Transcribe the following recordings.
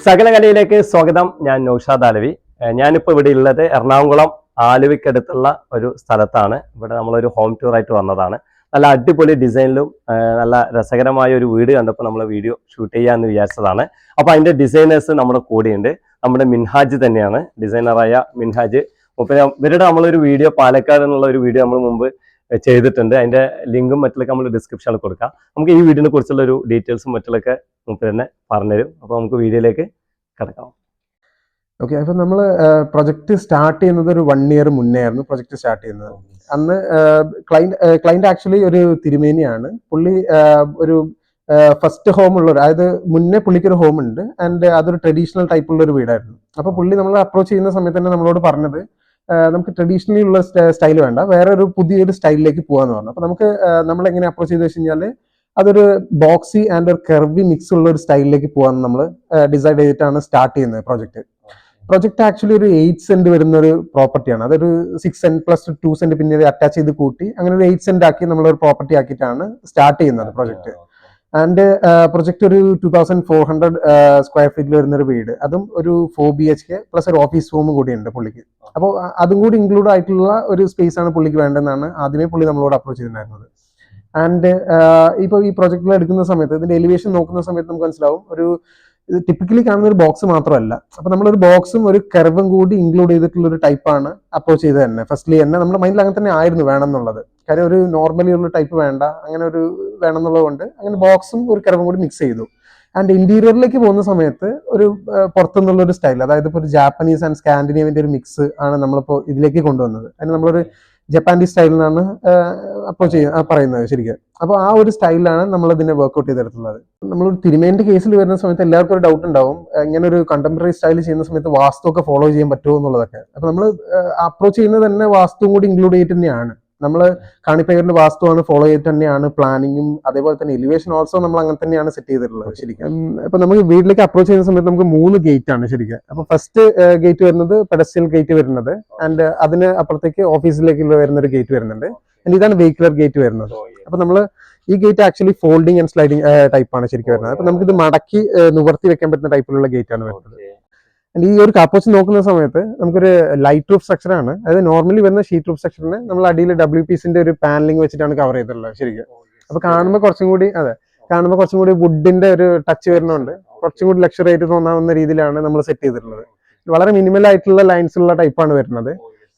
സകല കലയിലേക്ക് സ്വാഗതം. ഞാൻ നൗഷാദ് അലവി. ഞാനിപ്പോൾ ഇവിടെ ഉള്ളത് എറണാകുളം ആലുവയ്ക്കടുത്തുള്ള ഒരു സ്ഥലത്താണ്. ഇവിടെ നമ്മളൊരു ഹോം ടൂർ ആയിട്ട് വന്നതാണ്. നല്ല അടിപൊളി ഡിസൈനിലും നല്ല രസകരമായ ഒരു വീട് കണ്ടപ്പോൾ നമ്മൾ വീഡിയോ ഷൂട്ട് ചെയ്യാമെന്ന് വിചാരിച്ചതാണ്. അപ്പോൾ അതിൻ്റെ ഡിസൈനേഴ്സ് നമ്മുടെ കൂടെയുണ്ട്. നമ്മുടെ മിൻഹാജ് തന്നെയാണ് ഡിസൈനറായ മിൻഹാജ്. ഇവരുടെ നമ്മളൊരു വീഡിയോ പാലക്കാട് എന്നുള്ള ഒരു വീഡിയോ നമ്മൾ മുമ്പ് ചെയ്തിട്ടുണ്ട്. അതിൻ്റെ ലിങ്കും മറ്റുള്ളൊക്കെ നമ്മൾ ഡിസ്ക്രിപ്ഷനിൽ കൊടുക്കാം. നമുക്ക് ഈ വീഡിയോനെ കുറിച്ചുള്ള ഒരു ഡീറ്റെയിൽസും മറ്റുള്ളൊക്കെ നമുക്ക് തന്നെ പറഞ്ഞുതരും. അപ്പോൾ നമുക്ക് വീഡിയോയിലേക്ക് കിടക്കാം. ഓക്കെ, അപ്പൊ നമ്മൾ പ്രൊജക്ട് സ്റ്റാർട്ട് ചെയ്യുന്നത് ഒരു 1 year മുന്നേ ആയിരുന്നു പ്രൊജക്ട് സ്റ്റാർട്ട് ചെയ്യുന്നത്. അന്ന് ക്ലൈന്റ് ആക്ച്വലി ഒരു തിരുമേനിയാണ്. പുള്ളി ഒരു ഫസ്റ്റ് ഹോം ഉള്ളൊരു, അതായത് മുന്നേ പുള്ളിക്ക് ഒരു ഹോം ഉണ്ട് ആൻഡ് അതൊരു ട്രഡീഷണൽ ടൈപ്പ് ഉള്ള ഒരു വീടായിരുന്നു. അപ്പൊ പുള്ളി നമ്മൾ അപ്രോച്ച് ചെയ്യുന്ന സമയത്ത് തന്നെ നമ്മളോട് പറഞ്ഞത് നമുക്ക് ട്രഡീഷണലി ഉള്ള സ്റ്റൈൽ വേണ്ട, വേറെ ഒരു പുതിയൊരു സ്റ്റൈലിലേക്ക് പോകാന്ന് പറഞ്ഞു. അപ്പൊ നമുക്ക് നമ്മൾ എങ്ങനെ അപ്രോച്ച് ചെയ്ത് വെച്ച് കഴിഞ്ഞാൽ അതൊരു ബോക്സി ആൻഡ് ഒരു കെർവി മിക്സ് ഉള്ള ഒരു സ്റ്റൈലിലേക്ക് പോകാൻ നമ്മൾ ഡിസൈഡ് ചെയ്തിട്ടാണ് സ്റ്റാർട്ട് ചെയ്യുന്നത് പ്രൊജക്ട് ആക്ച്വലി ഒരു 8 സെന്റ് വരുന്ന ഒരു പ്രോപ്പർട്ടിയാണ്. അതൊരു 6 സെന്റ് പ്ലസ് 2 സെന്റ് പിന്നെ അറ്റാച്ച് ചെയ്ത് കൂട്ടി അങ്ങനെ ഒരു 8 സെന്റ് ആക്കി നമ്മളൊരു പ്രോപ്പർട്ടി ആക്കിയിട്ടാണ് സ്റ്റാർട്ട് ചെയ്യുന്നത് പ്രൊജക്ട്. ആൻഡ് പ്രൊജക്ട് ഒരു 2400 സ്ക്വയർ ഫീറ്റിൽ വരുന്ന ഒരു വീട്, അതും ഒരു 4 BHK പ്ലസ് ഒരു ഓഫീസ് റൂമും കൂടി ഉണ്ട് പുള്ളിക്ക്. അപ്പോൾ അതും കൂടി ഇൻക്ലൂഡ് ആയിട്ടുള്ള ഒരു സ്പേസ് ആണ് പുള്ളിക്ക് വേണ്ടതെന്നാണ് ആദ്യമേ പുള്ളി നമ്മളോട് അപ്രോച്ച് ചെയ്തിട്ടുണ്ടായിരുന്നത്. ആൻഡ് ഇപ്പോൾ ഈ പ്രൊജക്റ്റിൽ എടുക്കുന്ന സമയത്ത് ഇതിന്റെ എലിവേഷൻ നോക്കുന്ന സമയത്ത് നമുക്ക് മനസ്സിലാവും, ഒരു ഇത് ടിപ്പിക്കലി കാണുന്ന ഒരു ബോക്സ് മാത്രമല്ല. അപ്പൊ നമ്മളൊരു ബോക്സും ഒരു കർവും കൂടി ഇൻക്ലൂഡ് ചെയ്തിട്ടുള്ള ഒരു ടൈപ്പാണ് അപ്രോച്ച് ചെയ്തത് തന്നെ. ഫസ്റ്റ്ലി തന്നെ നമ്മുടെ മൈൻഡിൽ അങ്ങനെ തന്നെ ആയിരുന്നു വേണം എന്നുള്ളത്. കാര്യം ഒരു നോർമലി ഉള്ള ടൈപ്പ് വേണ്ട, അങ്ങനെ ഒരു വേണം എന്നുള്ളത് കൊണ്ട് അങ്ങനെ ബോക്സും ഒരു കർവും കൂടി മിക്സ് ചെയ്തു. ആൻഡ് ഇന്റീരിയറിലേക്ക് പോകുന്ന സമയത്ത് ഒരു പുറത്തുനിന്നുള്ള ഒരു സ്റ്റൈൽ, അതായത് ഇപ്പോൾ ഒരു ജാപ്പനീസ് ആൻഡ് സ്കാൻഡിനേവിയന്റെ ഒരു മിക്സ് ആണ് നമ്മളിപ്പോൾ ഇതിലേക്ക് കൊണ്ടുവന്നത്. അതിന് നമ്മളൊരു ജപ്പാനീസ് സ്റ്റൈലിനാണ് അപ്രോച്ച് പറയുന്നത് ശരിക്കും. അപ്പോൾ ആ ഒരു സ്റ്റൈലിലാണ് നമ്മൾ ഇതിനെ വർക്ക്ഔട്ട് ചെയ്തെടുത്തുള്ളത്. നമ്മളൊരു തിരുമേന്റെ കേസിൽ വരുന്ന സമയത്ത് എല്ലാവർക്കും ഒരു ഡൗട്ട് ഉണ്ടാവും, ഇങ്ങനെ ഒരു കണ്ടംപററി സ്റ്റൈൽ ചെയ്യുന്ന സമയത്ത് വാസ്തു ഒക്കെ ഫോളോ ചെയ്യാൻ പറ്റുമോ എന്നുള്ളതൊക്കെ. അപ്പൊ നമ്മൾ അപ്രോച്ച് ചെയ്യുന്നത് തന്നെ വാസ്തുവും കൂടി ഇൻക്ലൂഡ് ചെയ്തിട്ട് തന്നെയാണ്. നമ്മൾ കാണിപ്പേരിന്റെ വാസ്തുവാണ് ഫോളോ ചെയ്തിട്ട് തന്നെയാണ് പ്ലാനിങ്ങും, അതേപോലെ തന്നെ എലിവേഷൻ ഓൾസോ നമ്മൾ അങ്ങനെ തന്നെയാണ് സെറ്റ് ചെയ്തിട്ടുള്ളത് ശരിക്കും. ഇപ്പൊ നമുക്ക് വീട്ടിലേക്ക് അപ്രോച്ച് ചെയ്യുന്ന സമയത്ത് നമുക്ക് 3 ഗേറ്റ് ആണ് ശരിക്കും. അപ്പൊ ഫസ്റ്റ് ഗേറ്റ് വരുന്നത് പെഡസ്ട്രിയൽ ഗേറ്റ് വരുന്നത്, ആൻഡ് അതിന് അപ്പുറത്തേക്ക് ഓഫീസിലേക്ക് വരുന്ന ഒരു ഗേറ്റ് വരുന്നുണ്ട്. ആൻഡ് ഇതാണ് വെഹിക്കുലർ ഗേറ്റ് വരുന്നത്. അപ്പൊ നമ്മൾ ഈ gate actually folding and sliding ടൈപ്പാണ് ശരിക്കും വരുന്നത്. അപ്പൊ നമുക്കിത് മടക്കി നിവർത്തി വെക്കാൻ പറ്റുന്ന ടൈപ്പിലുള്ള ഗേറ്റ് ആണ് വരുന്നത്. ഈ ഒരു അപ്രോച്ച് നോക്കുന്ന സമയത്ത് നമുക്കൊരു ലൈറ്റ് റൂഫ് സ്ട്രക്ചർ ആണ്. അതായത് നോർമലി വരുന്ന ഷീറ്റ് റൂഫ് സ്ട്രക്ചറിന് നമ്മൾ അടിയിൽ WPCന്റെ ഒരു പാനലിംഗ് വെച്ചിട്ടാണ് കവർ ചെയ്തിട്ടുള്ളത് ശരിക്കും. അപ്പൊ കാണുമ്പോൾ കുറച്ചും കൂടി വുഡിന്റെ ഒരു ടച്ച് വരുന്നുണ്ട്, കുറച്ചും കൂടി ലക്ഷറി ആയിട്ട് തോന്നാവുന്ന രീതിയിലാണ് നമ്മൾ സെറ്റ് ചെയ്തിട്ടുള്ളത്. വളരെ മിനിമൽ ആയിട്ടുള്ള ലൈൻസ് ഉള്ള ടൈപ്പാണ് വരുന്നത്.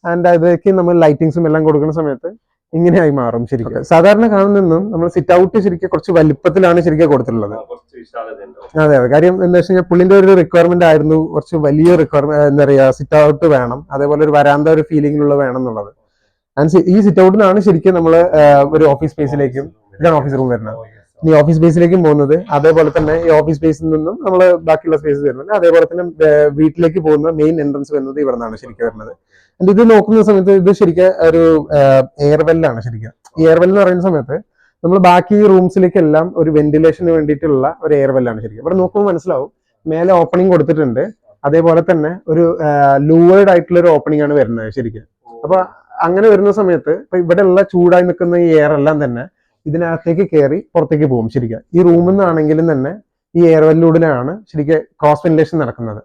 ആൻഡ് അതിലേക്ക് നമ്മൾ ലൈറ്റിങ്സും എല്ലാം കൊടുക്കുന്ന സമയത്ത് ഇങ്ങനെയായി മാറും ശരിക്കും. സാധാരണ കാണുന്നതും നമ്മൾ സിറ്റ് ഔട്ട് ശരിക്കും കുറച്ച് വലിപ്പത്തിലാണ് ശരിക്കും കൊടുത്തിട്ടുള്ളത്. അതെ, കാര്യം എന്താ വെച്ച് കഴിഞ്ഞാൽ പുള്ളിന്റെ ഒരു റിക്വയർമെന്റ് ആയിരുന്നു, കുറച്ച് വലിയ എന്താ പറയാ സിറ്റ് ഔട്ട് വേണം, അതേപോലെ ഒരു വരാന്ത ഒരു ഫീലിംഗിലുള്ള വേണം എന്നുള്ളത്. ആൻഡ് ഈ സിറ്റ് ഔട്ടിനാണ് ശരിക്കും നമ്മൾ ഒരു ഓഫീസ് സ്പേസിലേക്കും, ഇതാണ് ഓഫീസ് റൂം വരുന്നത്, ഈ ഓഫീസ് സ്പേസിലേക്കും പോകുന്നത്. അതേപോലെ തന്നെ ഈ ഓഫീസ് സ്പേസിൽ നിന്നും നമ്മൾ ബാക്കിയുള്ള സ്പേസ് വരുന്നത്, അതേപോലെ തന്നെ വീട്ടിലേക്ക് പോകുന്ന മെയിൻ എൻട്രൻസ് വരുന്നത് ഇവിടെ നിന്നാണ് ശരിക്കും വരുന്നത്. ആൻഡ് ഇത് നോക്കുന്ന സമയത്ത് ഇത് ശരിക്കും ഒരു എയർവെല്ലാണ് ശരിക്കും. ഈ എയർവെൽ എന്ന് പറയുന്ന സമയത്ത് നമ്മൾ ബാക്കി റൂംസിലേക്കെല്ലാം ഒരു വെന്റിലേഷന് വേണ്ടിയിട്ടുള്ള ഒരു എയർവെല്ലാണ് ശരിക്കും. ഇവിടെ നോക്കുമ്പോൾ മനസ്സിലാവും, മേലെ ഓപ്പണിംഗ് കൊടുത്തിട്ടുണ്ട്, അതേപോലെ തന്നെ ഒരു ലൂവേർഡ് ആയിട്ടുള്ള ഒരു ഓപ്പണിംഗ് ആണ് വരുന്നത് ശരിക്കും. അപ്പൊ അങ്ങനെ വരുന്ന സമയത്ത് ഇപ്പൊ ഇവിടെ ഉള്ള ചൂടായി നിൽക്കുന്ന ഈ എയർ എല്ലാം തന്നെ ഇതിനകത്തേക്ക് കയറി പുറത്തേക്ക് പോകും ശരിക്കും. ഈ റൂമിൽ നിന്നാണെങ്കിലും തന്നെ ഈ എയർവെല്ലിലൂടെയാണ് ശരിക്കും ക്രോസ് വെന്റിലേഷൻ നടക്കുന്നത്.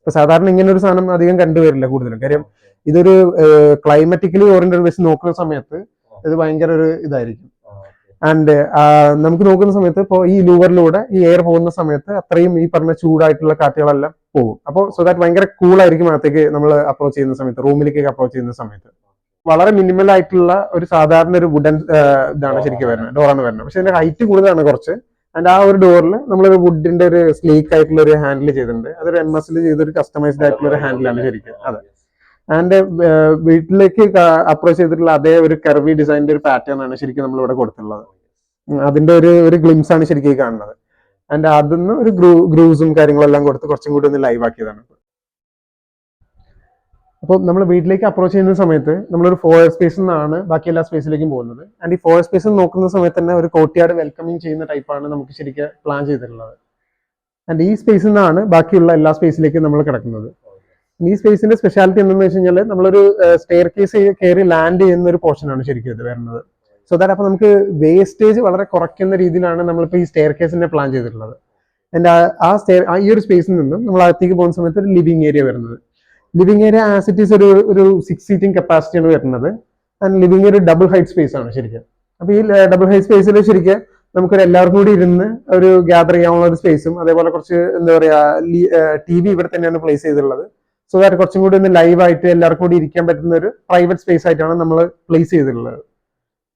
ഇപ്പൊ സാധാരണ ഇങ്ങനെ ഒരു സാധനം അധികം കണ്ടുവരില്ല കൂടുതലും. കാര്യം ഇതൊരു ക്ലൈമറ്റിക്കലി ഓറിയന്റഡ് വെച്ച് നോക്കുന്ന സമയത്ത് ഇത് ഭയങ്കര ഒരു ഇതായിരിക്കും. ആൻഡ് നമുക്ക് നോക്കുന്ന സമയത്ത് ഇപ്പോൾ ഈ ലൂവറിലൂടെ ഈ എയർ പോകുന്ന സമയത്ത് അത്രയും ഈ പറഞ്ഞ ചൂടായിട്ടുള്ള കാറ്റുകളെല്ലാം പോകും. അപ്പോൾ സോ ദാറ്റ് ഭയങ്കര കൂളായിരിക്കും അകത്തേക്ക് നമ്മൾ അപ്രോച്ച് ചെയ്യുന്ന സമയത്ത്, റൂമിലേക്ക് അപ്രോച്ച് ചെയ്യുന്ന സമയത്ത്. വളരെ മിനിമൽ ആയിട്ടുള്ള ഒരു സാധാരണ ഒരു വുഡൻ ഇതാണ് ശരിക്കും വരുന്നത്, ഡോറാണ് വരുന്നത്. പക്ഷെ ഇതിന്റെ ഹൈറ്റ് കൂടുതലാണ് കുറച്ച്. ആൻഡ് ആ ഒരു ഡോറിൽ നമ്മളൊരു വുഡിന്റെ ഒരു സ്ലീക്ക് ആയിട്ടുള്ള ഒരു ഹാൻഡിൽ ചെയ്തിട്ടുണ്ട്. അതൊരു MS ചെയ്തൊരു കസ്റ്റമൈസ്ഡ് ആയിട്ടുള്ള ഒരു ഹാൻഡിലാണ് ശരിക്കും. അതെ. ആൻഡ് വീട്ടിലേക്ക് അപ്രോച്ച് ചെയ്തിട്ടുള്ള അതേ ഒരു കർവി ഡിസൈനിന്റെ ഒരു പാറ്റേൺ ആണ് ശരിക്കും നമ്മൾ ഇവിടെ കൊടുത്തിട്ടുള്ളത്. അതിന്റെ ഒരു ഗ്ലിംസ് ആണ് ശരിക്കും കാണുന്നത്. ആൻഡ് അതിന്ന് ഒരു ഗ്രൂസും കാര്യങ്ങളെല്ലാം കൊടുത്ത് കുറച്ചും കൂടി ഒന്ന് ലൈവ് ആക്കിയതാണ്. അപ്പോൾ നമ്മൾ വീട്ടിലേക്ക് അപ്രോച്ച് ചെയ്യുന്ന സമയത്ത് നമ്മളൊരു 4 സ്പേസിൽ നിന്നാണ് ബാക്കി എല്ലാ സ്പേസിലേക്കും പോകുന്നത്. ആൻഡ് ഈ 4 സ്പേസിൽ നോക്കുന്ന സമയത്ത് തന്നെ ഒരു കോർട്ട്യാർഡ് വെൽക്കമിങ് ചെയ്യുന്ന ടൈപ്പാണ് നമുക്ക് ശരിക്കും പ്ലാൻ ചെയ്തിട്ടുള്ളത്. ആൻഡ് ഈ സ്പേസിൽ നിന്നാണ് ബാക്കിയുള്ള എല്ലാ സ്പേസിലേക്കും നമ്മൾ കിടക്കുന്നത്. ഈ സ്പേസിന്റെ സ്പെഷ്യാലിറ്റി എന്താണെന്ന് വെച്ച് കഴിഞ്ഞാൽ നമ്മളൊരു സ്റ്റെയർ കേസ് കയറി ലാൻഡ് ചെയ്യുന്ന ഒരു പോർഷനാണ് ശരിക്കും ഇത് വരുന്നത്. സോ ദാറ്റ് അപ്പൊ നമുക്ക് വേസ്റ്റേജ് വളരെ കുറയ്ക്കുന്ന രീതിയിലാണ് നമ്മളിപ്പോൾ ഈ സ്റ്റെയർ കേസിനെ പ്ലാൻ ചെയ്തിട്ടുള്ളത്. ആൻഡ് ഈ ഒരു സ്പേസിൽ നിന്നും നമ്മൾ അകത്തേക്ക് പോകുന്ന സമയത്ത് ഒരു ലിവിംഗ് ഏരിയ വരുന്നത്. Living area as it is ഒരു 6 സീറ്റിംഗ് കപ്പാസിറ്റിയാണ് വരുന്നത്. ആൻഡ് ലിവിംഗ് ഒരു ഡബിൾ ഹൈറ്റ് സ്പേസ് ആണ് ശരിക്കും. അപ്പൊ ഈ ഡബിൾ ഹൈറ്റ് സ്പേസിൽ ശരിക്കും നമുക്കൊരു എല്ലാവർക്കും കൂടി ഇരുന്ന് ഒരു ഗ്യാദർ ചെയ്യാനുള്ള ഒരു സ്പേസും അതേപോലെ കുറച്ച് എന്താ പറയാ TV ഇവിടെ തന്നെയാണ് പ്ലേസ് ചെയ്തിട്ടുള്ളത്. സോ ദാറ്റ് കുറച്ചും കൂടി ഒന്ന് ലൈവായിട്ട് എല്ലാവർക്കും കൂടി ഇരിക്കാൻ പറ്റുന്ന ഒരു പ്രൈവറ്റ് സ്പേസ് ആയിട്ടാണ് നമ്മൾ പ്ലേസ് ചെയ്തിട്ടുള്ളത്.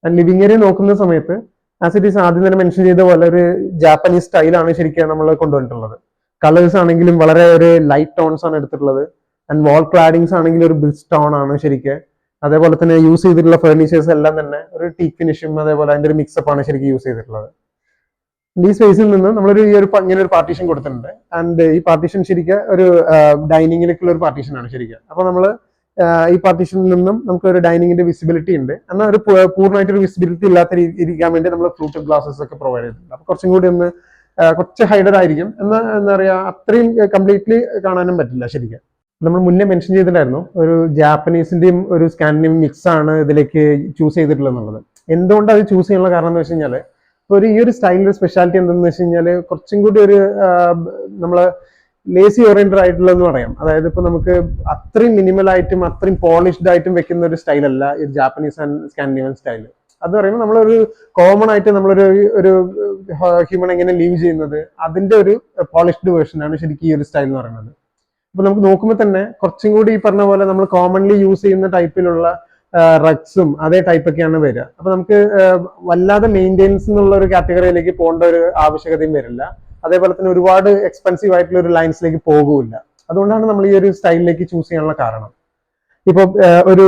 ആൻഡ് ലിവിംഗ് ഏരിയ നോക്കുന്ന സമയത്ത് ആസ് ഇറ്റ് ഈസ് ആദ്യം തന്നെ മെൻഷൻ ചെയ്ത പോലെ ഒരു ജാപ്പനീസ് സ്റ്റൈലാണ് ശരിക്കും നമ്മൾ കൊണ്ടുവന്നിട്ടുള്ളത്. കളേഴ്സ് ആണെങ്കിലും വളരെ ഒരു ലൈറ്റ് ടോൺസ് ആണ് എടുത്തിട്ടുള്ളത്. ആൻഡ് വാൾ ക്ലാഡിങ്സ് ആണെങ്കിലും ഒരു ബ്രിസ് ടോൺ ആണ് ശരിക്കും. അതേപോലെ തന്നെ യൂസ് ചെയ്തിട്ടുള്ള ഫർണിച്ചേഴ്സ് എല്ലാം തന്നെ ഒരു ടീക്ക് ഫിനിഷും അതേപോലെ അതിന്റെ ഒരു മിക്സപ്പ് ആണ് ശരിക്കും യൂസ് ചെയ്തിട്ടുള്ളത്. ഈ സ്പേസിൽ നിന്ന് നമ്മളൊരു ഇങ്ങനെ ഒരു പാർട്ടീഷൻ കൊടുത്തിട്ടുണ്ട്. ആൻഡ് ഈ പാർട്ടീഷൻ ശരിക്കും ഒരു ഡൈനിങ്ങിലേക്കുള്ള ഒരു പാർട്ടീഷൻ ആണ് ശരിക്കും. അപ്പൊ നമ്മള് ഈ പാർട്ടീഷനിൽ നിന്നും നമുക്ക് ഒരു ഡൈനിങ്ങിന്റെ വിസിബിലിറ്റി ഉണ്ട്. എന്നാൽ ഒരു പൂർണ്ണമായിട്ട് ഒരു വിസിബിലിറ്റി ഇല്ലാത്ത ഇരിക്കാൻ വേണ്ടി നമ്മൾ ഫ്ലൂട്ടഡ് ഗ്ലാസസ് ഒക്കെ പ്രൊവൈഡ് ചെയ്തിട്ടുണ്ട്. അപ്പൊ കുറച്ചും കൂടി ഒന്ന് കുറച്ച് ഹൈഡഡ് ആയിരിക്കും. എന്താ പറയാ അത്രയും കംപ്ലീറ്റ്ലി കാണാനും പറ്റില്ല ശരിക്കും. നമ്മൾ മുന്നേ മെൻഷൻ ചെയ്തിട്ടുണ്ടായിരുന്നു ഒരു ജാപ്പനീസിന്റെയും ഒരു സ്കാൻഡിനേവിയൻ മിക്സ് ആണ് ഇതിലേക്ക് ചൂസ് ചെയ്തിട്ടുള്ളത് എന്നുള്ളത്. എന്തുകൊണ്ട് അത് ചൂസ് ചെയ്യാനുള്ള കാരണം എന്ന് വെച്ച് കഴിഞ്ഞാല് ഈ ഒരു സ്റ്റൈലിന്റെ സ്പെഷ്യാലിറ്റി എന്താണെന്ന് വെച്ച് കഴിഞ്ഞാൽ കുറച്ചും കൂടി ഒരു നമ്മള് ലേസി ഓറിയന്റഡ് ആയിട്ടുള്ളതെന്ന് പറയാം. അതായത് ഇപ്പൊ നമുക്ക് അത്രയും മിനിമൽ ആയിട്ടും അത്രയും പോളിഷ്ഡ് ആയിട്ടും വെക്കുന്ന ഒരു സ്റ്റൈലല്ല ഈ ജാപ്പനീസ് ആൻഡ് സ്കാൻഡിനേവിയൻ സ്റ്റൈൽ. അത് പറയുമ്പോൾ നമ്മളൊരു കോമൺ ആയിട്ട് ഒരു ഹ്യൂമൻ എങ്ങനെ ലീവ് ചെയ്യുന്നത് അതിന്റെ ഒരു പോളിഷ്ഡ് വേർഷൻ ആണ് ശരിക്കും ഈ ഒരു സ്റ്റൈൽ എന്ന് പറയുന്നത്. അപ്പൊ നമുക്ക് നോക്കുമ്പോൾ തന്നെ കുറച്ചും കൂടി ഈ പറഞ്ഞ പോലെ നമ്മൾ കോമൺലി യൂസ് ചെയ്യുന്ന ടൈപ്പിലുള്ള റഗ്സും അതേ ടൈപ്പ് ഒക്കെയാണ് വരിക. അപ്പൊ നമുക്ക് വല്ലാതെ മെയിൻറ്റെയിൻസ് എന്നുള്ള ഒരു കാറ്റഗറിയിലേക്ക് പോകേണ്ട ഒരു ആവശ്യകതയും വരില്ല. അതേപോലെ തന്നെ ഒരുപാട് എക്സ്പെൻസീവ് ആയിട്ടുള്ള ഒരു ലൈൻസിലേക്ക് പോകില്ല. അതുകൊണ്ടാണ് നമ്മൾ ഈ ഒരു സ്റ്റൈലിലേക്ക് ചൂസ് ചെയ്യാനുള്ള കാരണം. ഇപ്പൊ ഒരു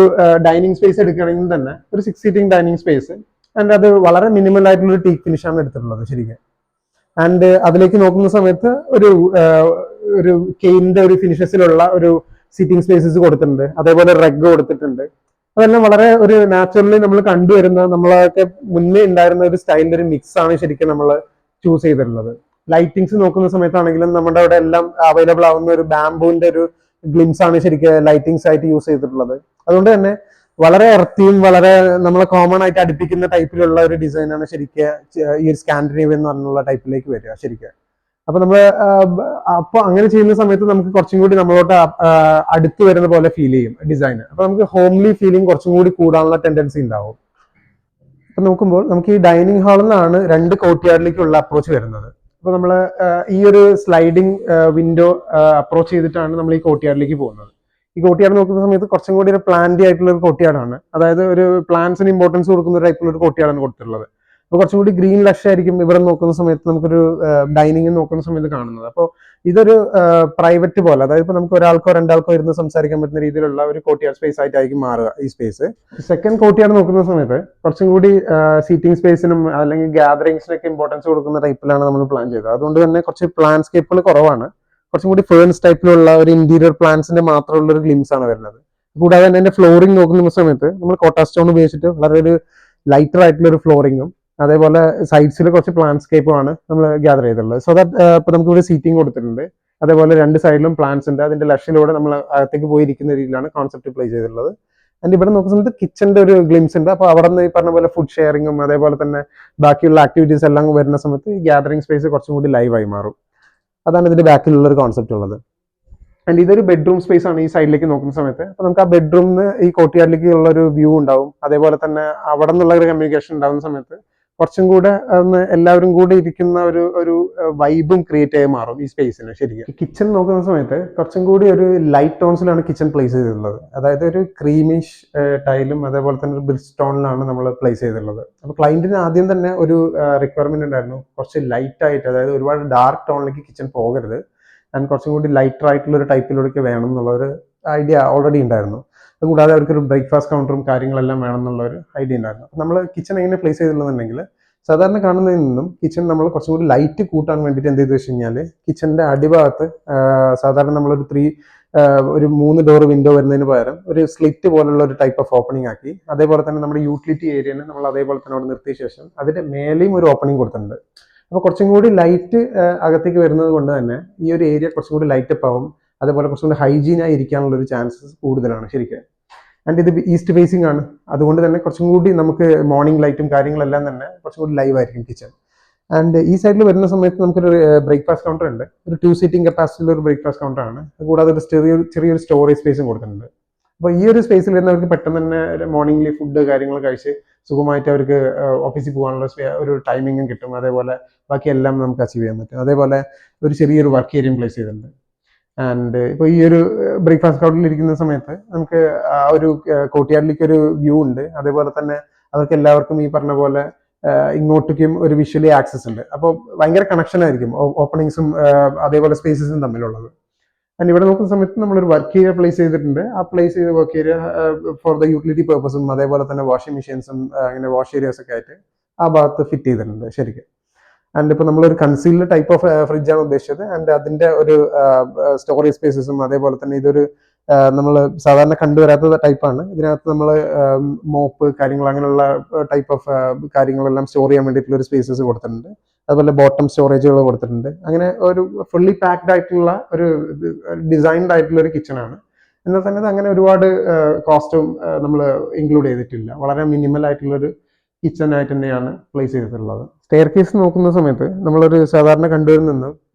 ഡൈനിങ് സ്പേസ് എടുക്കുകയാണെങ്കിൽ തന്നെ ഒരു 6 സീറ്റിംഗ് ഡൈനിങ് സ്പേസ് ആൻഡ് അത് വളരെ മിനിമൽ ആയിട്ടുള്ള ഒരു ടീക്ക് ഫിനിഷ് ആണ് എടുത്തിട്ടുള്ളത് ശരിക്കും. ആൻഡ് അതിലേക്ക് നോക്കുന്ന സമയത്ത് ഒരു കെയിന്റെ ഒരു ഫിനിഷസിലുള്ള ഒരു സീറ്റിംഗ് സ്പേസസ് കൊടുത്തിട്ടുണ്ട്. അതേപോലെ റഗ് കൊടുത്തിട്ടുണ്ട്. അതെല്ലാം വളരെ ഒരു നാച്ചുറലി നമ്മൾ കണ്ടുവരുന്ന നമ്മളൊക്കെ മുന്നേ ഉണ്ടായിരുന്ന ഒരു സ്റ്റൈലിന്റെ ഒരു മിക്സ് ആണ് ശരിക്കും നമ്മൾ ചൂസ് ചെയ്തിട്ടുള്ളത്. ലൈറ്റിങ്സ് നോക്കുന്ന സമയത്താണെങ്കിലും നമ്മുടെ അവിടെ എല്ലാം അവൈലബിൾ ആവുന്ന ഒരു ബാംബുവിന്റെ ഒരു ഗ്ലിംസ് ആണ് ശരിക്കും ലൈറ്റിങ്സ് ആയിട്ട് യൂസ് ചെയ്തിട്ടുള്ളത്. അതുകൊണ്ട് തന്നെ വളരെ എർത്തിയും വളരെ നമ്മളെ കോമൺ ആയിട്ട് അടുപ്പിക്കുന്ന ടൈപ്പിലുള്ള ഒരു ഡിസൈൻ ആണ് ശരിക്കും ഈ ഒരു സ്കാൻഡിനേവിയൻ എന്ന് പറഞ്ഞുള്ള ടൈപ്പിലേക്ക് വരിക ശരിക്കും. അപ്പൊ നമ്മള് അങ്ങനെ ചെയ്യുന്ന സമയത്ത് നമുക്ക് കുറച്ചും കൂടി നമ്മളോട്ട് അടുത്ത് വരുന്ന പോലെ ഫീൽ ചെയ്യും ഡിസൈൻ. അപ്പൊ നമുക്ക് ഹോംലി ഫീലിംഗ് കുറച്ചും കൂടി കൂടാനുള്ള ടെൻഡൻസി ഉണ്ടാവും. അപ്പൊ നോക്കുമ്പോൾ നമുക്ക് ഈ ഡൈനിങ് ഹാളിൽ നിന്നാണ് 2 കോർട്ട്യാർഡിലേക്കുള്ള അപ്രോച്ച് വരുന്നത്. അപ്പൊ നമ്മള് ഈ ഒരു സ്ലൈഡിങ് വിൻഡോ അപ്രോച്ച് ചെയ്തിട്ടാണ് നമ്മൾ ഈ കോർട്ട്യാർഡിലേക്ക് പോകുന്നത്. ഈ കോർട്ട്യാർഡ് നോക്കുന്ന സമയത്ത് കുറച്ചും കൂടി ഒരു പ്ലാൻഡി ആയിട്ടുള്ള ഒരു കോർട്ട്യാർഡാണ്. അതായത് ഒരു പ്ലാന്റ്സിന് ഇമ്പോർട്ടൻസ് കൊടുക്കുന്ന ടൈപ്പിലുള്ള ഒരു കോർട്ട്യാർഡാണ് കൊടുത്തിട്ടുള്ളത്. അപ്പൊ കുറച്ചും കൂടി ഗ്രീൻ ലഷ് ആയിരിക്കും ഇവിടെ നോക്കുന്ന സമയത്ത് നമുക്കൊരു ഡൈനിങ് നോക്കുന്ന സമയത്ത് കാണുന്നത്. അപ്പോൾ ഇതൊരു പ്രൈവറ്റ് പോലെ, അതായത് ഇപ്പൊ നമുക്ക് ഒരാൾക്കോ രണ്ടാൾക്കോ ഇരുന്ന് സംസാരിക്കാൻ പറ്റുന്ന രീതിയിലുള്ള ഒരു കോർട്ട്യാർഡ് സ്പേസ് ആയിട്ടായിരിക്കും മാറുക ഈ സ്പേസ്. സെക്കൻഡ് കോർട്ട്യാർഡ് നോക്കുന്ന സമയത്ത് കുറച്ചും കൂടി സീറ്റിംഗ് സ്പേസിനും അല്ലെങ്കിൽ ഗ്യാദറിംഗ്സിനൊക്കെ ഇമ്പോർട്ടൻസ് കൊടുക്കുന്ന ടൈപ്പിലാണ് നമ്മൾ പ്ലാൻ ചെയ്തത്. അതുകൊണ്ട് തന്നെ കുറച്ച് പ്ലാൻസ്കേപ്പുകൾ കുറവാണ്. കുറച്ചും കൂടി ഫേൺസ് ടൈപ്പിലുള്ള ഒരു ഇന്റീരിയർ പ്ലാന്റ്സിന്റെ മാത്രമുള്ള ഒരു ഗ്ലിംസ് ആണ് വരുന്നത്. കൂടാതെ തന്നെ അതിന്റെ ഫ്ലോറിംഗ് നോക്കുന്ന സമയത്ത് നമ്മൾ കോട്ട സ്റ്റോൺ ഉപയോഗിച്ചിട്ട് വളരെ ഒരു ലൈറ്റർ ആയിട്ടുള്ള ഒരു ഫ്ലോറിംഗും അതേപോലെ സൈഡ്സിൽ കുറച്ച് പ്ലാന്റ്സ്കേപ്പും ആണ് നമ്മൾ ഗ്യാദർ ചെയ്തിട്ടുള്ളത്. സോ ദാറ്റ് ഇപ്പൊ നമുക്ക് ഇവിടെ സീറ്റിംഗ് കൊടുത്തിട്ടുണ്ട്. അതേപോലെ 2 സൈഡിലും പ്ലാന്റ്സ് ഉണ്ട്. അതിന്റെ ലഷിലൂടെ നമ്മൾ അകത്തേക്ക് പോയിരിക്കുന്ന രീതിയിലാണ് കോൺസെപ്റ്റ് പ്ലേ ചെയ്തിട്ടുള്ളത്. ആൻഡ് ഇവിടെ നോക്കുന്ന സമയത്ത് കിച്ചന്റെ ഒരു ഗ്ലിംസ് ഉണ്ട്. അപ്പൊ അവിടെ നിന്ന് ഈ പറഞ്ഞ പോലെ ഫുഡ് ഷെയറിങ്ങും അതേപോലെ തന്നെ ബാക്കിയുള്ള ആക്ടിവിറ്റീസ് എല്ലാം വരുന്ന സമയത്ത് ഈ ഗ്യാദറിംഗ് സ്പേസ് കുറച്ചും കൂടി ലൈവായി മാറും. അതാണ് ഇതിന്റെ ബാക്കിലുള്ള ഒരു കോൺസെപ്റ്റ് ഉള്ളത്. ആൻഡ് ഇതൊരു ബെഡ്റൂം സ്പേസ് ആണ് ഈ സൈഡിലേക്ക് നോക്കുന്ന സമയത്ത്. അപ്പൊ നമുക്ക് ആ ബെഡ്റൂമിന് ഈ കോർട്ട്യാർഡിലേക്ക് ഉള്ള ഒരു വ്യൂ ഉണ്ടാവും. അതേപോലെ തന്നെ അവിടെ നിന്നുള്ള ഒരു കമ്മ്യൂണിക്കേഷൻ ഉണ്ടാകുന്ന സമയത്ത് കുറച്ചും കൂടെ ഒന്ന് എല്ലാവരും കൂടെ ഇരിക്കുന്ന ഒരു വൈബും ക്രിയേറ്റ് ആയി മാറും ഈ സ്പേസിന് ശരിക്കും. കിച്ചൺ നോക്കുന്ന സമയത്ത് കുറച്ചും കൂടി ഒരു ലൈറ്റ് ടോൺസിലാണ് കിച്ചൺ പ്ലേസ് ചെയ്തിട്ടുള്ളത്. അതായത് ഒരു ക്രീമിഷ് ടൈലും അതേപോലെ തന്നെ ഒരു ബ്രിസ് ടോണിലാണ് നമ്മൾ പ്ലേസ് ചെയ്തിട്ടുള്ളത്. അപ്പൊ ക്ലയന്റിന് ആദ്യം തന്നെ ഒരു റിക്വയർമെന്റ് ഉണ്ടായിരുന്നു, കുറച്ച് ലൈറ്റ് ആയിട്ട്, അതായത് ഒരുപാട് ഡാർക്ക് ടോണിലേക്ക് കിച്ചൺ പോകരുത്, ആൻഡ് കുറച്ചും കൂടി ലൈറ്റർ ആയിട്ടുള്ള ഒരു ടൈപ്പിലൂടെ വേണം എന്നുള്ള ഒരു ഐഡിയ ഓൾറെഡി ഉണ്ടായിരുന്നു. അതുകൂടാതെ അവർക്കൊരു ബ്രേക്ക്ഫാസ്റ്റ് കൗണ്ടറും കാര്യങ്ങളെല്ലാം വേണം എന്നുള്ള ഒരു ഐഡിയ ഉണ്ടായിരുന്നു. നമ്മൾ കിച്ചൺ എങ്ങനെ പ്ലേസ് ചെയ്തിട്ടുണ്ടെന്നുണ്ടെങ്കിൽ സാധാരണ കാണുന്നതിൽ നിന്നും കിച്ചൺ നമ്മൾ കുറച്ചും കൂടി ലൈറ്റ് കൂട്ടാൻ വേണ്ടിയിട്ട് എന്ത് ചെയ്തു വെച്ച് കഴിഞ്ഞാൽ കിച്ചന്റെ അടിഭാഗത്ത് സാധാരണ നമ്മളൊരു 3 ഡോർ വിൻഡോ വരുന്നതിന് പകരം ഒരു സ്ലിറ്റ് പോലുള്ള ഒരു ടൈപ്പ് ഓഫ് ഓപ്പണിംഗ് ആക്കി. അതേപോലെ തന്നെ നമ്മുടെ യൂട്ടിലിറ്റി ഏരിയനെ നമ്മൾ അതേപോലെ തന്നെ അവിടെ നിർത്തിയ ശേഷം അതിന്റെ മേലെയും ഒരു ഓപ്പണിംഗ് കൊടുത്തിട്ടുണ്ട്. അപ്പൊ കുറച്ചും കൂടി ലൈറ്റ് അകത്തേക്ക് വരുന്നത് കൊണ്ട് തന്നെ ഈ ഒരു ഏരിയ കുറച്ചും കൂടി ലൈറ്റ് അപ്പ് ആവും. അതേപോലെ കുറച്ചും കൂടി ഹൈജീനായി ഇരിക്കാനുള്ള ഒരു ചാൻസസ് കൂടുതലാണ് ശരിക്കും. ആൻഡ് ഇത് ഈസ്റ്റ് ഫേസിംഗ് ആണ്. അതുകൊണ്ട് തന്നെ കുറച്ചും കൂടി നമുക്ക് മോർണിംഗ് ലൈറ്റും കാര്യങ്ങളെല്ലാം തന്നെ കുറച്ചും കൂടി ലൈവ് ആയിരിക്കും കിച്ചൺ. ആൻഡ് ഈ സൈഡിൽ വരുന്ന സമയത്ത് നമുക്കൊരു ബ്രേക്ക്ഫാസ്റ്റ് കൗണ്ടർ ഉണ്ട്. ഒരു 2 സീറ്റിംഗ് കപ്പാസിറ്റിയുള്ള ഒരു ബ്രേക്ക്ഫാസ്റ്റ് കൗണ്ടർ ആണ്. കൂടാതെ ഒരു ചെറിയൊരു സ്റ്റോറേജ് സ്പേസും കൊടുത്തിട്ടുണ്ട്. അപ്പോൾ ഈ ഒരു സ്പേസിൽ വരുന്നവർക്ക് പെട്ടെന്ന് തന്നെ മോർണിംഗിൽ ഫുഡ് കാര്യങ്ങൾ കഴിച്ച് സുഖമായിട്ട് അവർക്ക് ഓഫീസിൽ പോകാനുള്ള ഒരു ടൈമിങ്ങും കിട്ടും. അതേപോലെ ബാക്കി എല്ലാം നമുക്ക് അച്ചീവ് ചെയ്യാൻ പറ്റും. അതേപോലെ ഒരു ചെറിയൊരു വർക്ക് ഏരിയയും പ്ലേസ് ചെയ്തിട്ടുണ്ട്. ആൻഡ് ഇപ്പോൾ ഈ ഒരു ബ്രേക്ക്ഫാസ്റ്റ് കൗണ്ടറിൽ ഇരിക്കുന്ന സമയത്ത് നമുക്ക് ആ ഒരു കോർട്ട്യാർഡിലേക്ക് ഒരു വ്യൂ ഉണ്ട്. അതേപോലെ തന്നെ അവർക്ക് എല്ലാവർക്കും ഈ പറഞ്ഞ പോലെ ഇങ്ങോട്ടേക്കും ഒരു വിഷ്വലി ആക്സസ് ഉണ്ട്. അപ്പോൾ ഭയങ്കര കണക്ഷൻ ആയിരിക്കും ഓപ്പണിങ്സും അതേപോലെ സ്പേസസും തമ്മിലുള്ളത്. ആൻഡ് ഇവിടെ നോക്കുന്ന സമയത്ത് നമ്മളൊരു വർക്ക് ഏരിയ പ്ലേസ് ചെയ്തിട്ടുണ്ട്. ആ പ്ലേസ് ചെയ്ത work area for the utility പർപ്പസും അതേപോലെ തന്നെ വാഷിംഗ് മെഷീൻസും അങ്ങനെ വാഷ് ഏരിയാസ് ഒക്കെ ആയിട്ട് ആ ഭാഗത്ത് ഫിറ്റ് ചെയ്തിട്ടുണ്ട് ശരിക്കും. ആൻഡ് ഇപ്പോൾ നമ്മളൊരു കൺസീൽഡ് ടൈപ്പ് ഓഫ് ഫ്രിഡ്ജാണ് ഉദ്ദേശിച്ചത്. ആൻഡ് അതിന്റെ ഒരു സ്റ്റോറേജ് സ്പേസസും അതേപോലെ തന്നെ ഇതൊരു നമ്മൾ സാധാരണ കണ്ടുവരാത്ത ടൈപ്പാണ്. ഇതിനകത്ത് നമ്മൾ മോപ്പ് കാര്യങ്ങൾ അങ്ങനെയുള്ള ടൈപ്പ് ഓഫ് കാര്യങ്ങളെല്ലാം സ്റ്റോർ ചെയ്യാൻ വേണ്ടിയിട്ടുള്ള ഒരു സ്പേസസ് കൊടുത്തിട്ടുണ്ട്. അതുപോലെ ബോട്ടം സ്റ്റോറേജുകൾ കൊടുത്തിട്ടുണ്ട്. അങ്ങനെ ഒരു ഫുള്ളി പാക്ഡ് ആയിട്ടുള്ള ഒരു ഡിസൈൻഡ് ആയിട്ടുള്ള ഒരു കിച്ചണാണ്. എന്നാൽ തന്നെ അങ്ങനെ ഒരുപാട് കോസ്റ്റും നമ്മൾ ഇൻക്ലൂഡ് ചെയ്തിട്ടില്ല. വളരെ മിനിമൽ ആയിട്ടുള്ള ഒരു കിച്ചൺ ആയിട്ട് തന്നെയാണ് പ്ലേസ് ചെയ്തിട്ടുള്ളത്. സ്റ്റെയർ കേസ് നോക്കുന്ന സമയത്ത് നമ്മളൊരു സാധാരണ കണ്ടുവരുന്ന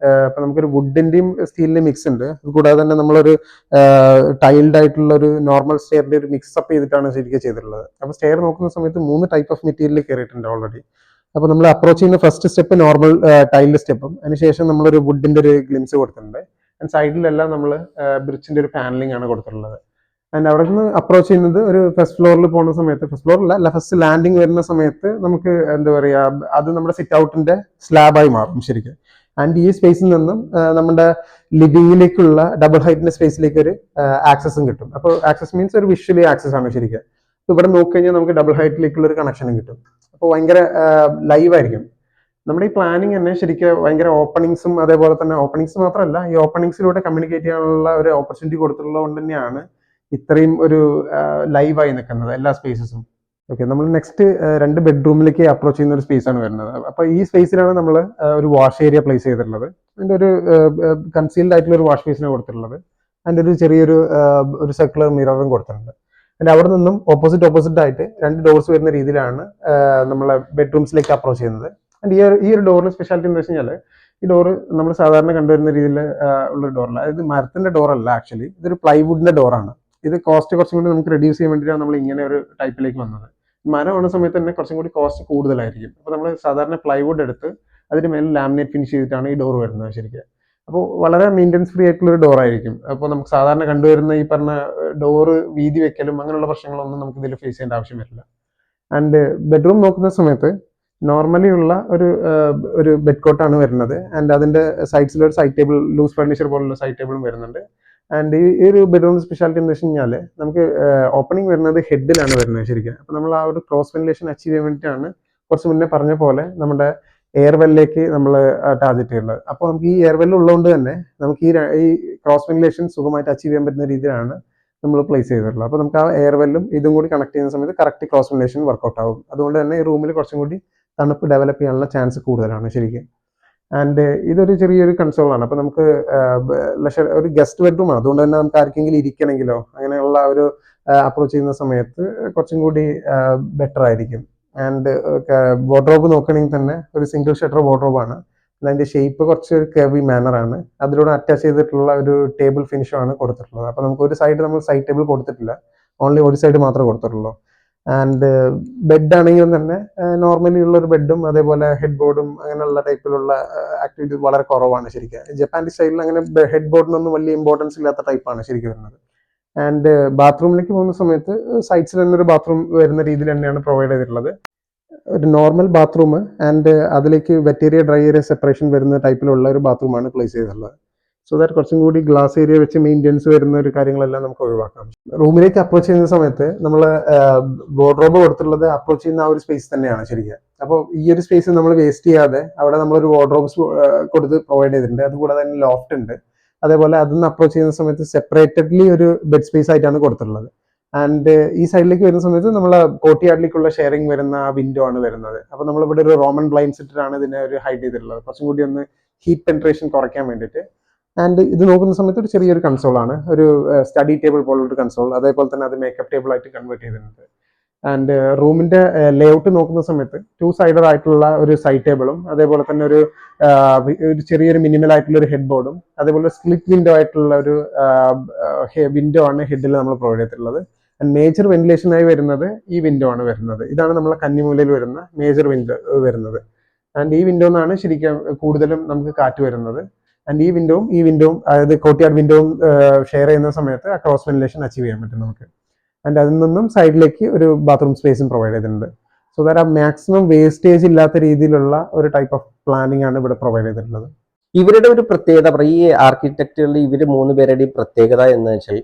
ഇപ്പൊ നമുക്കൊരു വുഡിന്റെയും സ്റ്റീലിന്റെയും മിക്സ് ഉണ്ട്. കൂടാതെ തന്നെ നമ്മളൊരു ടൈൽഡ് ആയിട്ടുള്ള ഒരു നോർമൽ സ്റ്റെയറിന്റെ ഒരു മിക്സ് അപ്പ് ചെയ്തിട്ടാണ് ശരിക്കും ചെയ്തിട്ടുള്ളത്. അപ്പൊ സ്റ്റെയർ നോക്കുന്ന സമയത്ത് 3 ടൈപ്പ് ഓഫ് മെറ്റീരിയൽ കയറിയിട്ടുണ്ട് ഓൾറെഡി. അപ്പോൾ നമ്മൾ അപ്രോച്ച് ചെയ്യുന്ന ഫസ്റ്റ് സ്റ്റെപ്പ് നോർമൽ ടൈൽഡ് സ്റ്റെപ്പും അതിനുശേഷം നമ്മളൊരു വുഡിന്റെ ഒരു ഗ്ലിംസ് കൊടുത്തിട്ടുണ്ട്. ആൻഡ് സൈഡിലെല്ലാം നമ്മൾ ബ്രിച്ചിന്റെ ഒരു പാനലിംഗ് ആണ് കൊടുത്തിട്ടുള്ളത്. ആൻഡ് അവിടെ നിന്ന് അപ്രോച്ച് ചെയ്യുന്നത് ഒരു ഫസ്റ്റ് ഫ്ലോറിൽ പോകുന്ന സമയത്ത്, ഫസ്റ്റ് ഫ്ലോറിലല്ല ഫസ്റ്റ് ലാൻഡിങ് വരുന്ന സമയത്ത് നമുക്ക് എന്താ പറയുക, അത് നമ്മുടെ സിറ്റ് ഔട്ടിന്റെ സ്ലാബായി മാറും ശരിക്കും. ആൻഡ് ഈ സ്പേസിൽ നിന്നും നമ്മുടെ ലിവിങ്ങിലേക്കുള്ള ഡബിൾ ഹൈറ്റിന്റെ സ്പേസിലേക്ക് ഒരു ആക്സസും കിട്ടും. അപ്പോൾ ആക്സസ് മീൻസ് ഒരു വിഷ്വലി ആക്സസ് ആണ് ശരിക്കും. ഇവിടെ നോക്കിക്കഴിഞ്ഞാൽ നമുക്ക് ഡബിൾ ഹൈറ്റിലേക്കുള്ള ഒരു കണക്ഷനും കിട്ടും. അപ്പോൾ ഭയങ്കര ലൈവ് ആയിരിക്കും. നമ്മുടെ ഈ പ്ലാനിങ് തന്നെ ശരിക്കും ഭയങ്കര ഓപ്പണിങ്സും അതേപോലെ തന്നെ ഓപ്പണിങ്സ് മാത്രമല്ല, ഈ ഓപ്പണിങ്സിലൂടെ കമ്മ്യൂണിക്കേറ്റ് ചെയ്യാനുള്ള ഒരു ഓപ്പർച്യൂണിറ്റി കൊടുത്തിട്ടുള്ളത് കൊണ്ട് തന്നെയാണ് ഇത്രയും ഒരു ലൈവായി നിൽക്കുന്നത് എല്ലാ സ്പേസസും. ഓക്കെ, നമ്മൾ നെക്സ്റ്റ് 2 ബെഡ്റൂമിലേക്ക് അപ്രോച്ച് ചെയ്യുന്ന ഒരു സ്പേസ് ആണ് വരുന്നത്. അപ്പൊ ഈ സ്പേസിലാണ് നമ്മൾ ഒരു വാഷ് ഏരിയ പ്ലേസ് ചെയ്തിട്ടുള്ളത്. അതിന്റെ ഒരു കൺസീൽഡ് ആയിട്ടുള്ള ഒരു വാഷ് ബേസിനാണ് കൊടുത്തിട്ടുള്ളത്. അതിന്റെ ഒരു ചെറിയൊരു സർക്കുലർ മിററും കൊടുത്തിട്ടുണ്ട്. അതിന്റെ അവിടെ നിന്നും ഓപ്പോസിറ്റ് ആയിട്ട് 2 ഡോർസ് വരുന്ന രീതിയിലാണ് നമ്മളെ ബെഡ്റൂംസിലേക്ക് അപ്രോച്ച് ചെയ്യുന്നത്. ആൻഡ് ഈ ഒരു ഡോറിന് സ്പെഷ്യാലിറ്റി എന്ന് വെച്ച് കഴിഞ്ഞാൽ ഈ ഡോറ് നമ്മൾ സാധാരണ കണ്ടുവരുന്ന രീതിയിൽ ഉള്ള ഡോറല്ല. അതായത് മരത്തിന്റെ ഡോറല്ല, ആക്ച്വലി ഇതൊരു പ്ലൈവുഡിന്റെ ഡോറാണ്. ഇത് കോസ്റ്റ് കുറച്ചും കൂടി നമുക്ക് റെഡ്യൂസ് ചെയ്യാൻ വേണ്ടിയിട്ടാണ് നമ്മൾ ഇങ്ങനെ ഒരു ടൈപ്പിലേക്ക് വന്നത്. മരമാണ് സമയത്ത് തന്നെ കുറച്ചും കൂടി കോസ്റ്റ് കൂടുതലായിരിക്കും. അപ്പോൾ നമ്മൾ സാധാരണ പ്ലൈവുഡ് എടുത്ത് അതിന് മേലെ ലാമിനേറ്റ് ഫിനിഷ് ചെയ്തിട്ടാണ് ഈ ഡോർ വരുന്നത് ശരിക്കും. അപ്പോൾ വളരെ മെയിൻ്റെനൻസ് ഫ്രീ ആയിട്ടുള്ള ഒരു ഡോർ ആയിരിക്കും. അപ്പോൾ നമുക്ക് സാധാരണ കണ്ടുവരുന്ന ഈ പറഞ്ഞ ഡോറ് വീതി വെക്കലും അങ്ങനെയുള്ള പ്രശ്നങ്ങളൊന്നും നമുക്ക് ഇതിൽ ഫേസ് ചെയ്യേണ്ട ആവശ്യം വരില്ല. ആൻഡ് ബെഡ്റൂം നോക്കുന്ന സമയത്ത് നോർമലി ഉള്ള ഒരു ബെഡ് കോട്ടാണ് വരുന്നത്. ആൻഡ് അതിന്റെ സൈഡ്സിൽ ഒരു സൈഡ് ടേബിൾ, ലൂസ് ഫർണിച്ചർ പോലുള്ള സൈഡ് ടേബിളും വരുന്നുണ്ട്. ആൻഡ് ഈ ഒരു ബെഡ്റൂം സ്പെഷ്യാലിറ്റി എന്ന് വെച്ച് കഴിഞ്ഞാൽ നമുക്ക് ഓപ്പണിംഗ് വരുന്നത് ഹെഡിലാണ് വരുന്നത് ശരിക്കും. അപ്പോൾ നമ്മൾ ആ ഒരു ക്രോസ് വെന്റിലേഷൻ അച്ചീവ് ചെയ്യാൻ വേണ്ടിയിട്ടാണ് കുറച്ച് മുന്നേ പറഞ്ഞ പോലെ നമ്മുടെ എയർ വെല്ലിലേക്ക് നമ്മൾ ടാർഗറ്റ് ചെയ്യുന്നത്. അപ്പോൾ നമുക്ക് ഈ എയർ വെല്ല് ഉള്ളതുകൊണ്ട് തന്നെ നമുക്ക് ഈ ക്രോസ് വെന്റിലേഷൻ സുഖമായിട്ട് അച്ചീവ് ചെയ്യാൻ പറ്റുന്ന രീതിയിലാണ് നമ്മൾ പ്ലേസ് ചെയ്തിട്ടുള്ളത്. അപ്പോൾ നമുക്ക് ആ എയർ വെല്ലും ഇതും കൂടി കണക്ട് ചെയ്യുന്ന സമയത്ത് കറക്റ്റ് ക്രോസ് വെന്റിലേഷൻ വർക്ക്ഔട്ട് ആവും. അതുകൊണ്ട് തന്നെ ഈ റൂമിൽ കുറച്ചും കൂടി തണുപ്പ് ഡെവലപ്പ് ചെയ്യാനുള്ള ചാൻസ് കൂടുതലാണ് ശരിക്കും. ആൻഡ് ഇതൊരു ചെറിയൊരു കൺസോളാണ്. അപ്പോൾ നമുക്ക് ഒരു ഗസ്റ്റ് ബെഡ്റൂം ആണ്. അതുകൊണ്ട് തന്നെ നമുക്ക് ആർക്കെങ്കിലും ഇരിക്കണമെങ്കിലോ അങ്ങനെയുള്ള ഒരു അപ്രോച്ച് ചെയ്യുന്ന സമയത്ത് കുറച്ചും കൂടി ബെറ്റർ ആയിരിക്കും. ആൻഡ് വാർഡ്രോബ് നോക്കണമെങ്കിൽ തന്നെ ഒരു സിംഗിൾ ഷട്ടർ വാർഡ്രോബാണ്. അതിന്റെ ഷേപ്പ് കുറച്ച് ഒരു കർവി മാനറാണ്. അതിലൂടെ അറ്റാച്ച് ചെയ്തിട്ടുള്ള ഒരു ടേബിൾ ഫിനിഷാണ് കൊടുത്തിട്ടുള്ളത്. അപ്പോൾ നമുക്ക് ഒരു സൈഡ് നമ്മൾ സൈഡ് ടേബിൾ കൊടുത്തിട്ടില്ല, ഓൺലി ഒരു സൈഡ് മാത്രമേ കൊടുത്തിട്ടുള്ളൂ. ആൻഡ് ബെഡ് ആണെങ്കിലും തന്നെ നോർമലി ഉള്ള ഒരു ബെഡും അതേപോലെ ഹെഡ് ബോർഡും അങ്ങനെയുള്ള ടൈപ്പിലുള്ള ആക്ടിവിറ്റീസ് വളരെ കുറവാണ് ശരിക്കും. ജപ്പാൻ സ്റ്റൈലിൽ അങ്ങനെ ഹെഡ് ബോർഡിനൊന്നും വലിയ ഇമ്പോർട്ടൻസ് ഇല്ലാത്ത ടൈപ്പാണ് ശരിക്കും വരുന്നത്. ആൻഡ് ബാത്റൂമിലേക്ക് പോകുന്ന സമയത്ത് സൈഡ്സിൽ തന്നെ ഒരു ബാത്റൂം വരുന്ന രീതിയിൽ തന്നെയാണ് പ്രൊവൈഡ് ചെയ്തിട്ടുള്ളത്. ഒരു നോർമൽ ബാത്റൂം ആൻഡ് അതിലേക്ക് wet area dry area separation വരുന്ന ടൈപ്പിലുള്ള ഒരു ബാത്റൂമാണ് പ്ലേസ് ചെയ്തിട്ടുള്ളത്. സോ ദാറ്റ് കുറച്ചും കൂടി ഗ്ലാസ് ഏരിയ വെച്ച് മെയിൻ്റെനൻസ് വരുന്ന ഒരു കാര്യങ്ങളെല്ലാം നമുക്ക് ഒഴിവാക്കാം. റൂമിലേക്ക് അപ്രോച്ച് ചെയ്യുന്ന സമയത്ത് നമ്മൾ വാർഡ്രോബ് കൊടുത്തിട്ടുള്ളത് അപ്രോച്ച് ചെയ്യുന്ന ആ ഒരു സ്പേസ് തന്നെയാണ് ശരിക്കും. അപ്പോൾ ഈ ഒരു സ്പേസ് നമ്മൾ വേസ്റ്റ് ചെയ്യാതെ അവിടെ നമ്മളൊരു വാർഡ്രോബ്സ് കൊടുത്ത് പ്രൊവൈഡ് ചെയ്തിട്ടുണ്ട്. അതുകൂടാതെ തന്നെ ലോഫ്റ്റ് ഉണ്ട്. അതേപോലെ അതിന്ന് അപ്രോച്ച് ചെയ്യുന്ന സമയത്ത് സെപ്പറേറ്റഡ്ലി ഒരു ബെഡ് സ്പേസ് ആയിട്ടാണ് കൊടുത്തിട്ടുള്ളത്. ആൻഡ് ഈ സൈഡിലേക്ക് വരുന്ന സമയത്ത് നമ്മൾ കോർട്ട്യാർഡിലേക്കുള്ള ഷെയറിംഗ് വരുന്ന ആ വിൻഡോ ആണ് വരുന്നത്. അപ്പോൾ നമ്മളിവിടെ ഒരു റോമൻ ബ്ലൈൻഡ്സ് ഇട്ടിട്ടാണ് ഇതിനെ ഒരു ഹൈഡ് ചെയ്തിട്ടുള്ളത്, കുറച്ചും കൂടി ഒന്ന് ഹീറ്റ് പെൻട്രേഷൻ കുറയ്ക്കാൻ വേണ്ടിയിട്ട്. ആൻഡ് ഇത് നോക്കുന്ന സമയത്ത് ഒരു ചെറിയൊരു കൺസോളാണ്, ഒരു സ്റ്റഡി ടേബിൾ പോലുള്ളൊരു കൺസോൾ. അതേപോലെ തന്നെ അത് മേക്കപ്പ് ടേബിൾ ആയിട്ട് കൺവേർട്ട് ചെയ്തിട്ടുണ്ട്. ആൻഡ് റൂമിന്റെ ലേഔട്ട് നോക്കുന്ന സമയത്ത് 2 സൈഡഡ് ആയിട്ടുള്ള ഒരു സൈഡ് ടേബിളും അതേപോലെ തന്നെ ഒരു ചെറിയൊരു മിനിമൽ ആയിട്ടുള്ള ഒരു ഹെഡ് ബോർഡും അതേപോലെ സ്പ്ലിറ്റ് വിൻഡോ ആയിട്ടുള്ള ഒരു വിൻഡോ ആണ് ഹെഡിൽ നമ്മൾ പ്രൊവൈഡ് ചെയ്തിട്ടുള്ളത്. ആൻഡ് മേജർ വെന്റിലേഷനായി വരുന്നത് ഈ വിൻഡോ ആണ് വരുന്നത്. ഇതാണ് നമ്മളെ കന്നിമൂലയിൽ വരുന്ന മേജർ വിൻഡോ വരുന്നത്. ആൻഡ് ഈ വിൻഡോ എന്നാണ് ശരിക്കും കൂടുതലും നമുക്ക് കാറ്റ് വരുന്നത്. ആൻഡ് ഈ വിൻഡോവും അതായത് കോർട്ട്യാർഡ് വിൻഡോവും ഷെയർ ചെയ്യുന്ന സമയത്ത് ആ ക്രോസ് വെന്റിലേഷൻ അച്ചീവ് ചെയ്യാൻ പറ്റും നമുക്ക്. ആൻഡ് അതിൽ നിന്നും സൈഡിലേക്ക് ഒരു ബാത്റൂം സ്പേസും പ്രൊവൈഡ് ചെയ്തിട്ടുണ്ട്. സോ ദാറ്റ് ആ മാക്സിമം വേസ്റ്റേജ് ഇല്ലാത്ത രീതിയിലുള്ള ഒരു ടൈപ്പ് ഓഫ് പ്ലാനിംഗ് ആണ് ഇവിടെ പ്രൊവൈഡ് ചെയ്തിട്ടുള്ളത്. ഇവരുടെ ഒരു പ്രത്യേകത ഈ ആർക്കിടെക്റ്റുകളിൽ ഇവർ 3 പേരുടെയും പ്രത്യേകത എന്ന് വെച്ചാൽ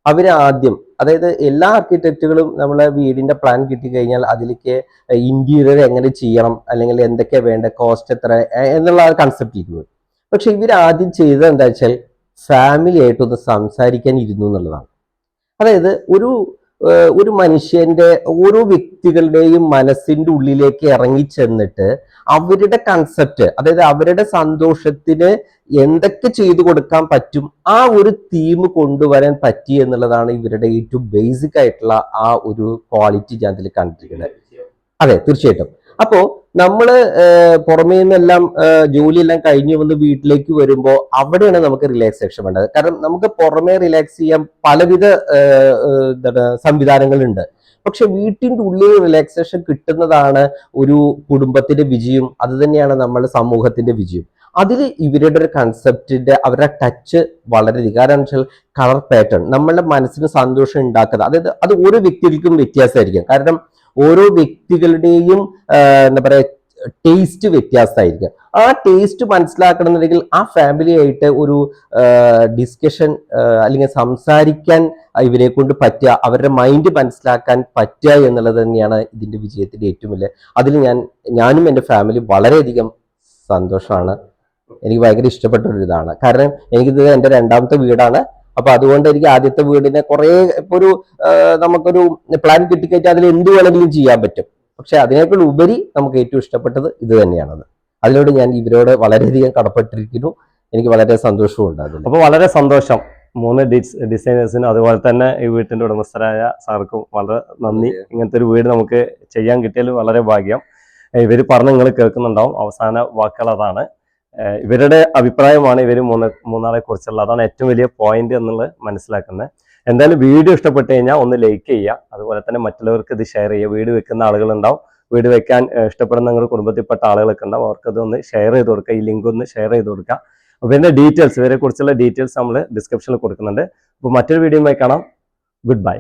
അവര് ആദ്യം, അതായത് എല്ലാ ആർക്കിടെക്റ്റുകളും നമ്മളെ വീടിന്റെ പ്ലാൻ കിട്ടിക്കഴിഞ്ഞാൽ അതിലേക്ക് ഇന്റീരിയർ എങ്ങനെ ചെയ്യണം അല്ലെങ്കിൽ എന്തൊക്കെയാ വേണ്ട, കോസ്റ്റ് എത്ര എന്നുള്ള കൺസെപ്റ്റ് ഇരുന്നു. പക്ഷെ ഇവർ ആദ്യം ചെയ്തത് എന്താ വെച്ചാൽ ഫാമിലി ആയിട്ടൊന്ന് സംസാരിക്കാൻ ഇരുന്നു എന്നുള്ളതാണ്. അതായത് ഒരു മനുഷ്യന്റെ ഓരോ വ്യക്തികളുടെയും മനസ്സിന്റെ ഉള്ളിലേക്ക് ഇറങ്ങി ചെന്നിട്ട് അവരുടെ കൺസെപ്റ്റ്, അതായത് അവരുടെ സന്തോഷത്തിന് എന്തൊക്കെ ചെയ്തു കൊടുക്കാൻ പറ്റും ആ ഒരു തീം കൊണ്ടുവരാൻ പറ്റി എന്നുള്ളതാണ് ഇവരുടെ ഏറ്റവും ബേസിക് ആയിട്ടുള്ള ആ ഒരു ക്വാളിറ്റി ഞാൻ അതിൽ കണ്ടിരിക്കുന്നത്. അതെ, തീർച്ചയായിട്ടും. അപ്പോ നമ്മള് പുറമേ നിന്നെല്ലാം ജോലിയെല്ലാം കഴിഞ്ഞ് വന്ന് വീട്ടിലേക്ക് വരുമ്പോൾ അവിടെയാണ് നമുക്ക് റിലാക്സേഷൻ വേണ്ടത്. കാരണം നമുക്ക് പുറമേ റിലാക്സ് ചെയ്യാൻ പലവിധ സംവിധാനങ്ങളുണ്ട്. പക്ഷെ വീട്ടിന്റെ ഉള്ളിൽ റിലാക്സേഷൻ കിട്ടുന്നതാണ് ഒരു കുടുംബത്തിന്റെ വിജയം. അത് തന്നെയാണ് നമ്മുടെ സമൂഹത്തിന്റെ വിജയം. അതിൽ ഇവരുടെ ഒരു കൺസെപ്റ്റിന്റെ അവരുടെ ടച്ച് വളരെയധികം, കാരണം വെച്ചാൽ കളർ പാറ്റേൺ നമ്മളുടെ മനസ്സിന് സന്തോഷം ഉണ്ടാക്കുന്നത്. അതായത് അത് ഓരോ വ്യക്തികൾക്കും വ്യത്യാസമായിരിക്കും. കാരണം ഓരോ വ്യക്തികളുടെയും എന്താ പറയാ ടേസ്റ്റ് വ്യത്യാസമായിരിക്കും. ആ ടേസ്റ്റ് മനസ്സിലാക്കണമെന്നുണ്ടെങ്കിൽ ആ ഫാമിലി ആയിട്ട് ഒരു ഡിസ്കഷൻ അല്ലെങ്കിൽ സംസാരിക്കാൻ ഇവരെ കൊണ്ട് പറ്റുക, അവരുടെ മൈൻഡ് മനസ്സിലാക്കാൻ പറ്റുക എന്നുള്ളത് തന്നെയാണ് ഇതിന്റെ വിജയത്തിന്റെ ഏറ്റവും വലിയ. അതിൽ ഞാനും എൻ്റെ ഫാമിലി വളരെയധികം സന്തോഷമാണ്. എനിക്ക് ഭയങ്കര ഇഷ്ടപ്പെട്ട ഒരു ഇതാണ്. കാരണം എനിക്കിത് എൻ്റെ 2ാമത്തെ വീടാണ്. അപ്പൊ അതുകൊണ്ട് എനിക്ക് ആദ്യത്തെ വീടിനെ കുറെ ഇപ്പൊ നമുക്കൊരു പ്ലാൻ കിട്ടിക്കഴിഞ്ഞാൽ അതിൽ എന്ത് വേണമെങ്കിലും ചെയ്യാൻ പറ്റും. പക്ഷെ അതിനേക്കാൾ ഉപരി നമുക്ക് ഏറ്റവും ഇഷ്ടപ്പെട്ടത് ഇത് തന്നെയാണത്. അതിനോട് ഞാൻ ഇവരോട് വളരെയധികം കടപ്പെട്ടിരിക്കുന്നു. എനിക്ക് വളരെ സന്തോഷവും ഉണ്ടാകുന്നു. അപ്പോൾ വളരെ സന്തോഷം 3 ഡിസൈനേഴ്സിനും അതുപോലെ തന്നെ ഈ വീട്ടിന്റെ ഉടമസ്ഥരായ സാർക്കും വളരെ നന്ദി. ഇങ്ങനത്തെ ഒരു വീട് നമുക്ക് ചെയ്യാൻ കിട്ടിയാലും വളരെ ഭാഗ്യം. ഇവർ പറഞ്ഞ് നിങ്ങൾ കേൾക്കുന്നുണ്ടാവും. അവസാന വാക്കുകൾ അതാണ്. ഇവരുടെ അഭിപ്രായമാണ് ഇവർ മൂന്നാളെ കുറിച്ചുള്ള. അതാണ് ഏറ്റവും വലിയ പോയിന്റ് എന്നുള്ളത് മനസ്സിലാക്കുന്നത്. എന്തായാലും വീഡിയോ ഇഷ്ടപ്പെട്ട് കഴിഞ്ഞാൽ ഒന്ന് ലൈക്ക് ചെയ്യുക. അതുപോലെ തന്നെ മറ്റുള്ളവർക്ക് ഇത് ഷെയർ ചെയ്യുക. വീട് വെക്കുന്ന ആളുകളുണ്ടാവും, വീട് വെക്കാൻ ഇഷ്ടപ്പെടുന്ന നിങ്ങളുടെ കുടുംബത്തിൽപ്പെട്ട ആളുകളൊക്കെ ഉണ്ടാവും. അവർക്കത് ഒന്ന് ഷെയർ ചെയ്ത് കൊടുക്കുക. ഈ ലിങ്ക് ഒന്ന് ഷെയർ ചെയ്ത് കൊടുക്കുക. അപ്പോൾ ഇതിന്റെ ഡീറ്റെയിൽസ്, ഇവരെ കുറിച്ചുള്ള ഡീറ്റെയിൽസ് നമ്മൾ ഡിസ്ക്രിപ്ഷനിൽ കൊടുക്കുന്നുണ്ട്. അപ്പോൾ മറ്റൊരു വീഡിയോയുമായി കാണാം. Good bye.